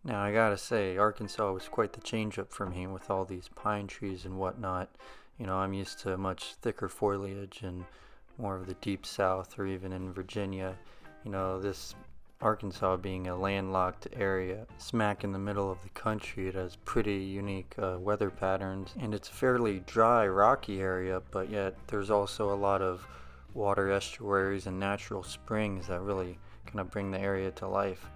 Now I gotta say, Arkansas was quite the change up for me with all these pine trees and whatnot. I'm used to much thicker foliage and more of the deep south, or even in Virginia. This Arkansas being a landlocked area, smack in the middle of the country, it has pretty unique weather patterns, and it's a fairly dry, rocky area, but yet there's also a lot of water estuaries and natural springs that really kind of bring the area to life.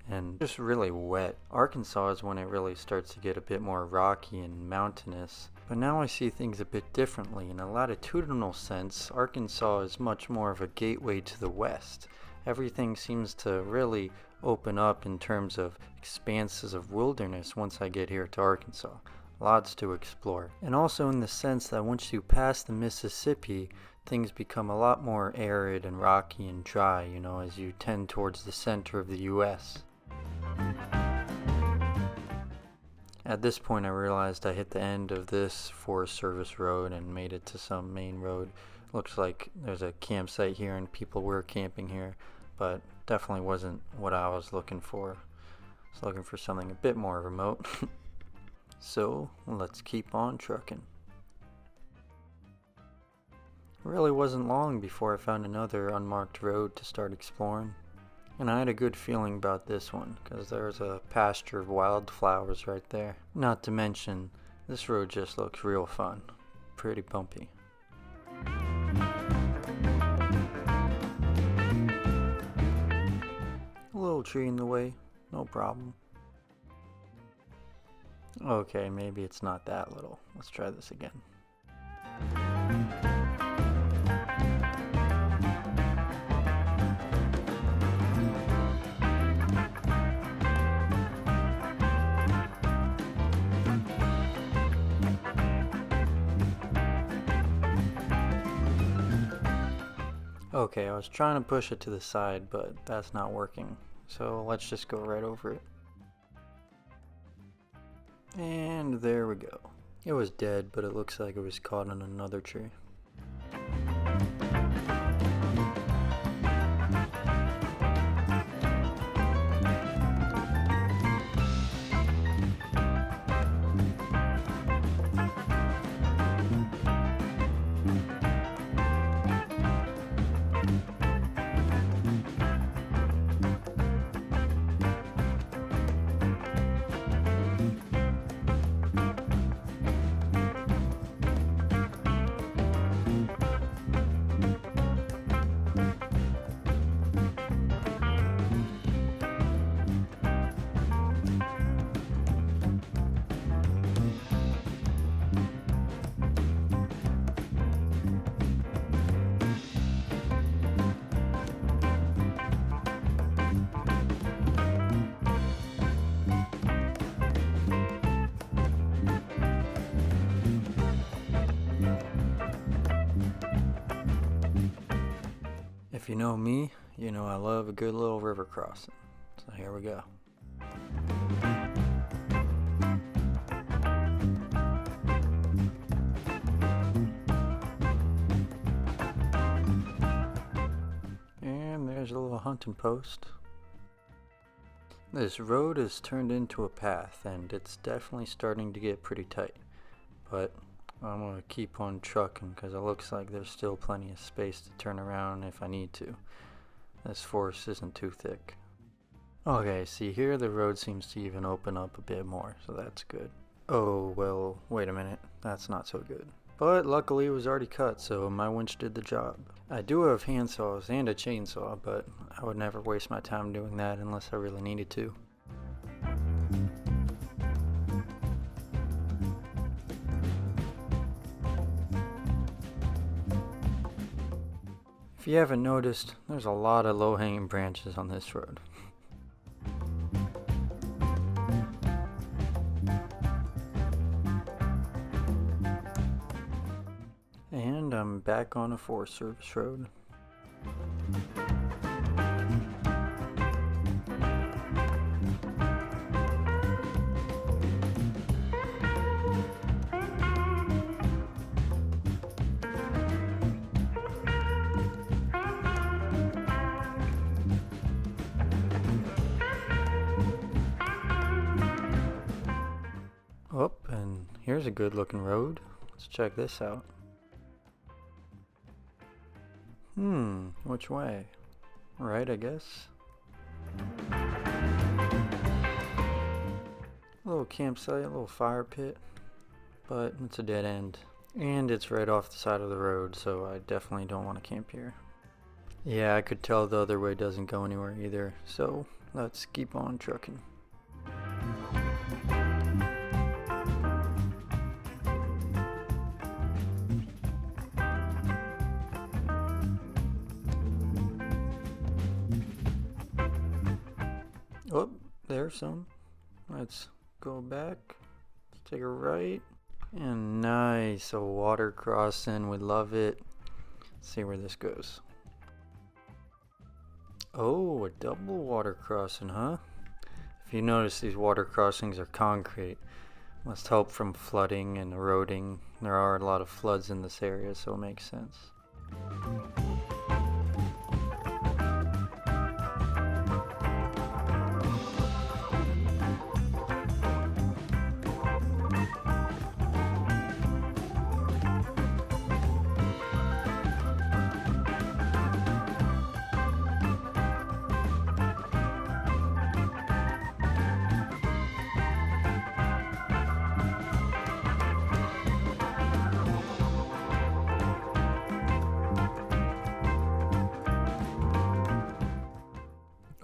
And just really wet. Arkansas is when it really starts to get a bit more rocky and mountainous. But now I see things a bit differently. In a latitudinal sense, Arkansas is much more of a gateway to the west. Everything seems to really open up in terms of expanses of wilderness once I get here to Arkansas. Lots to explore. And also in the sense that once you pass the Mississippi, things become a lot more arid and rocky and dry, as you tend towards the center of the U.S. At this point I realized I hit the end of this Forest Service road and made it to some main road. Looks like there's a campsite here and people were camping here, but definitely wasn't what I was looking for. I was looking for something a bit more remote. So let's keep on trucking. It really wasn't long before I found another unmarked road to start exploring. And I had a good feeling about this one, because there's a pasture of wildflowers right there. Not to mention, this road just looks real fun. Pretty bumpy. A little tree in the way, no problem. Okay, maybe it's not that little. Let's try this again. Okay, I was trying to push it to the side, but that's not working. So let's just go right over it. And there we go. It was dead, but it looks like it was caught in another tree. If you know me, you know I love a good little river crossing. So here we go. And there's a little hunting post. This road is turned into a path, and it's definitely starting to get pretty tight. But I'm going to keep on trucking because it looks like there's still plenty of space to turn around if I need to. This forest isn't too thick. Okay, see here the road seems to even open up a bit more, so that's good. Oh, well, wait a minute. That's not so good. But luckily it was already cut, so my winch did the job. I do have handsaws and a chainsaw, but I would never waste my time doing that unless I really needed to. If you haven't noticed, there's a lot of low-hanging branches on this road. I'm back on a Forest Service road. Oh, and here's a good looking road. Let's check this out. Which way? Right, I guess. A little campsite, a little fire pit, but it's a dead end. And it's right off the side of the road, so I definitely don't want to camp here. Yeah, I could tell the other way doesn't go anywhere either, so let's keep on trucking. Oh, there's some. Let's go back. Let's take a right. And nice, a water crossing. We love it. Let's see where this goes. Oh, a double water crossing, huh? If you notice, these water crossings are concrete. Must help from flooding and eroding. There are a lot of floods in this area, so it makes sense.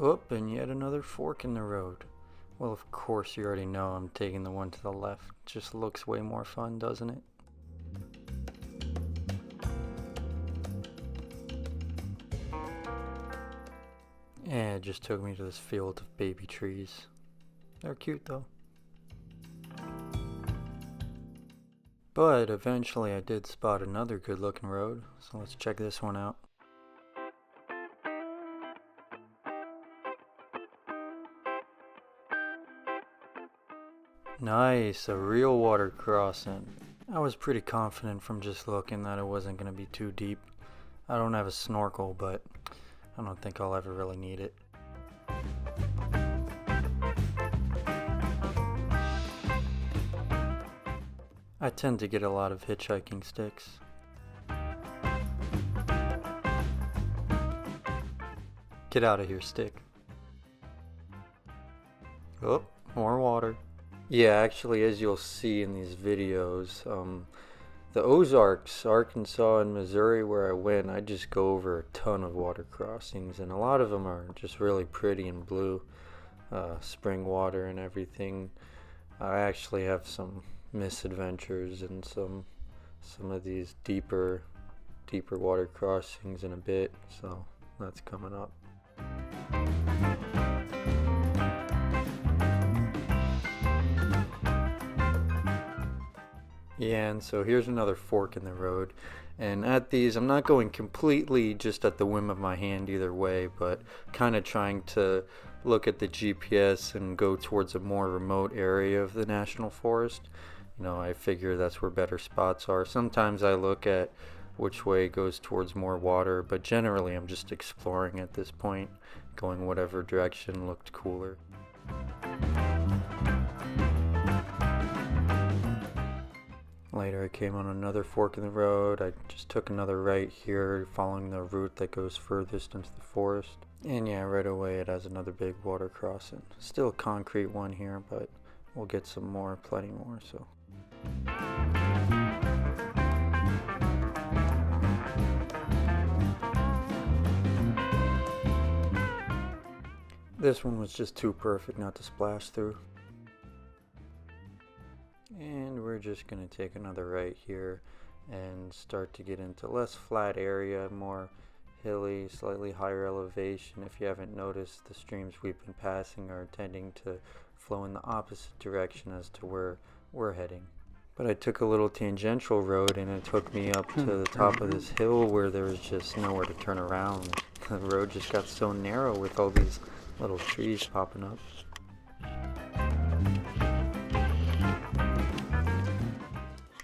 Oh, and yet another fork in the road. Well, of course you already know I'm taking the one to the left. Just looks way more fun, doesn't it? Yeah, it just took me to this field of baby trees. They're cute though. But eventually I did spot another good looking road, so let's check this one out. Nice, a real water crossing. I was pretty confident from just looking that it wasn't going to be too deep. I don't have a snorkel, but I don't think I'll ever really need it. I tend to get a lot of hitchhiking sticks. Get out of here, stick. Oh, more water. Yeah, actually, as you'll see in these videos, the Ozarks, Arkansas and Missouri, where I went, I just go over a ton of water crossings, and a lot of them are just really pretty and blue, spring water and everything. I actually have some misadventures and some of these deeper water crossings in a bit, so that's coming up. Yeah, and so here's another fork in the road, and at these I'm not going completely just at the whim of my hand either way, but kind of trying to look at the GPS and go towards a more remote area of the national forest. You know, I figure that's where better spots are. Sometimes I look at which way goes towards more water, but generally I'm just exploring at this point, going whatever direction looked cooler. Later I came on another fork in the road. I just took another right here, following the route that goes furthest into the forest. And yeah, right away it has another big water crossing. Still a concrete one here, but we'll get some more, plenty more, so. This one was just too perfect not to splash through. And we're just going to take another right here and start to get into less flat area, more hilly, slightly higher elevation. If you haven't noticed, the streams we've been passing are tending to flow in the opposite direction as to where we're heading. But I took a little tangential road and it took me up to the top of this hill where there was just nowhere to turn around. The road just got so narrow with all these little trees popping up.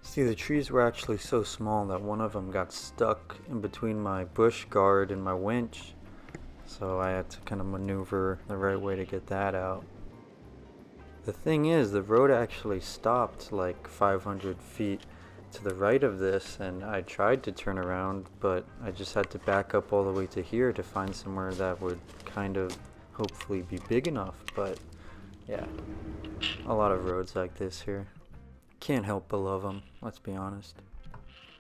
See, the trees were actually so small that one of them got stuck in between my bush guard and my winch. So I had to kind of maneuver the right way to get that out. The thing is, the road actually stopped like 500 feet to the right of this, and I tried to turn around, but I just had to back up all the way to here to find somewhere that would kind of hopefully be big enough. But yeah, a lot of roads like this here. Can't help but love them, let's be honest.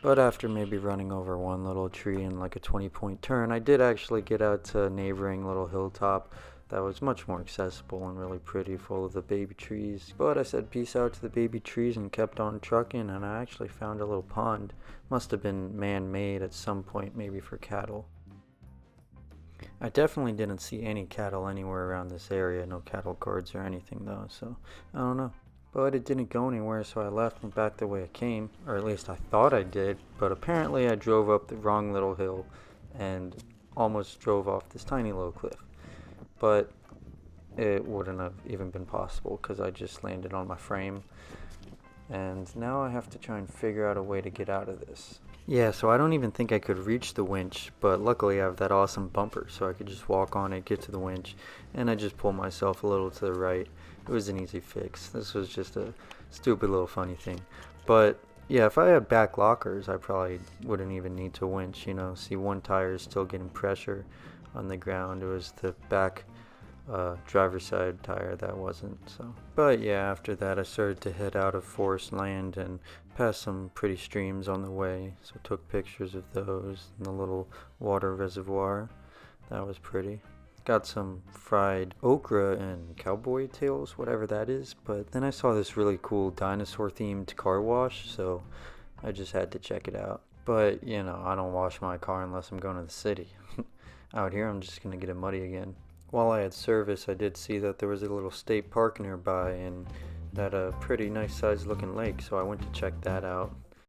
But after maybe running over one little tree in like a 20-point turn, I did actually get out to a neighboring little hilltop that was much more accessible and really pretty, full of the baby trees. But I said peace out to the baby trees and kept on trucking, and I actually found a little pond. Must have been man-made at some point, maybe for cattle. I definitely didn't see any cattle anywhere around this area, no cattle guards or anything though, so I don't know. But it didn't go anywhere, so I left and back the way I came, or at least I thought I did, but apparently I drove up the wrong little hill and almost drove off this tiny little cliff. But it wouldn't have even been possible because I just landed on my frame, and now I have to try and figure out a way to get out of this. Yeah, so I don't even think I could reach the winch, but luckily I have that awesome bumper, so I could just walk on it, get to the winch, and I just pull myself a little to the right. It was an easy fix. This was just a stupid little funny thing. But yeah, if I had back lockers, I probably wouldn't even need to winch, you know. See, one tire is still getting pressure on the ground. It was the back driver's side tire that wasn't, so. But yeah, after that I started to head out of forest land and passed some pretty streams on the way, so took pictures of those and the little water reservoir. That was pretty. Got some fried okra and cowboy tails, whatever that is, but then I saw this really cool dinosaur themed car wash, so I just had to check it out. But you know, I don't wash my car unless I'm going to the city. Out here I'm just gonna get it muddy again. While I had service, I did see that there was a little state park nearby and that a pretty nice sized looking lake, so I went to check that out.